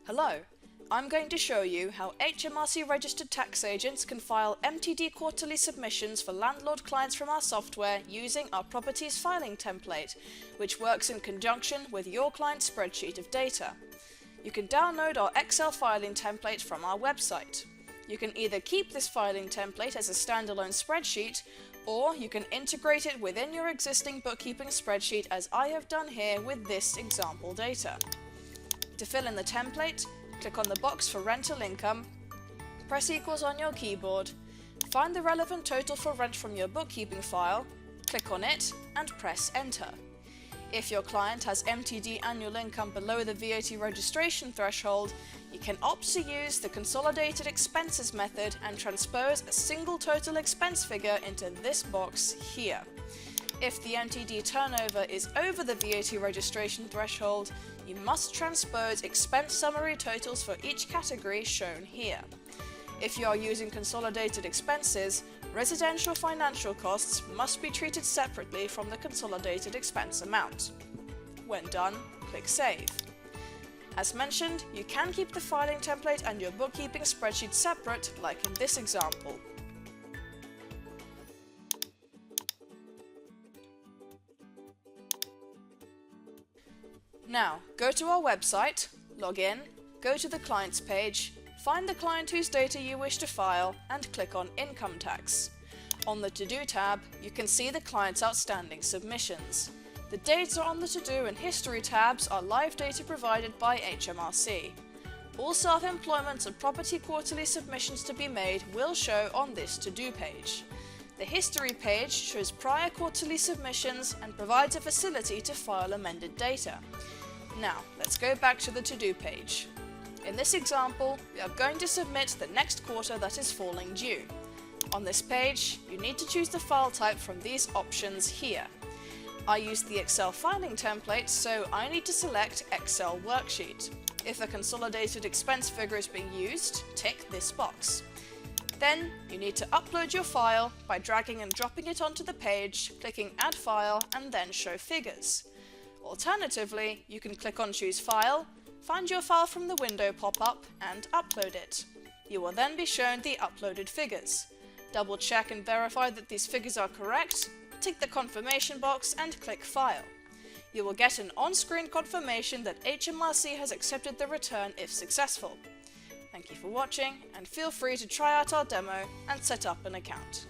Hello, I'm going to show you how HMRC registered tax agents can file MTD quarterly submissions for landlord clients from our software using our properties filing template, which works in conjunction with your client's spreadsheet of data. You can download our Excel filing template from our website. You can either keep this filing template as a standalone spreadsheet, or you can integrate it within your existing bookkeeping spreadsheet as I have done here with this example data. To fill in the template, click on the box for rental income, press equals on your keyboard, find the relevant total for rent from your bookkeeping file, click on it and press enter. If your client has MTD annual income below the VAT registration threshold, you can opt to use the consolidated expenses method and transpose a single total expense figure into this box here. If the MTD turnover is over the VAT registration threshold, you must transpose expense summary totals for each category shown here. If you are using consolidated expenses, residential financial costs must be treated separately from the consolidated expense amount. When done, click Save. As mentioned, you can keep the filing template and your bookkeeping spreadsheet separate, like in this example. Now, go to our website, log in, go to the Clients page, find the client whose data you wish to file, and click on Income Tax. On the To Do tab, you can see the client's outstanding submissions. The data on the To Do and History tabs are live data provided by HMRC. All self-employment and property quarterly submissions to be made will show on this To Do page. The History page shows prior quarterly submissions and provides a facility to file amended data. Now, let's go back to the To Do page. In this example, we are going to submit the next quarter that is falling due. On this page, you need to choose the file type from these options here. I used the Excel filing template, so I need to select Excel worksheet. If a consolidated expense figure is being used, tick this box. Then, you need to upload your file by dragging and dropping it onto the page, clicking Add File, and then Show Figures. Alternatively, you can click on Choose File, find your file from the window pop-up, and upload it. You will then be shown the uploaded figures. Double check and verify that these figures are correct, tick the confirmation box, and click File. You will get an on-screen confirmation that HMRC has accepted the return if successful. Thank you for watching, and feel free to try out our demo and set up an account.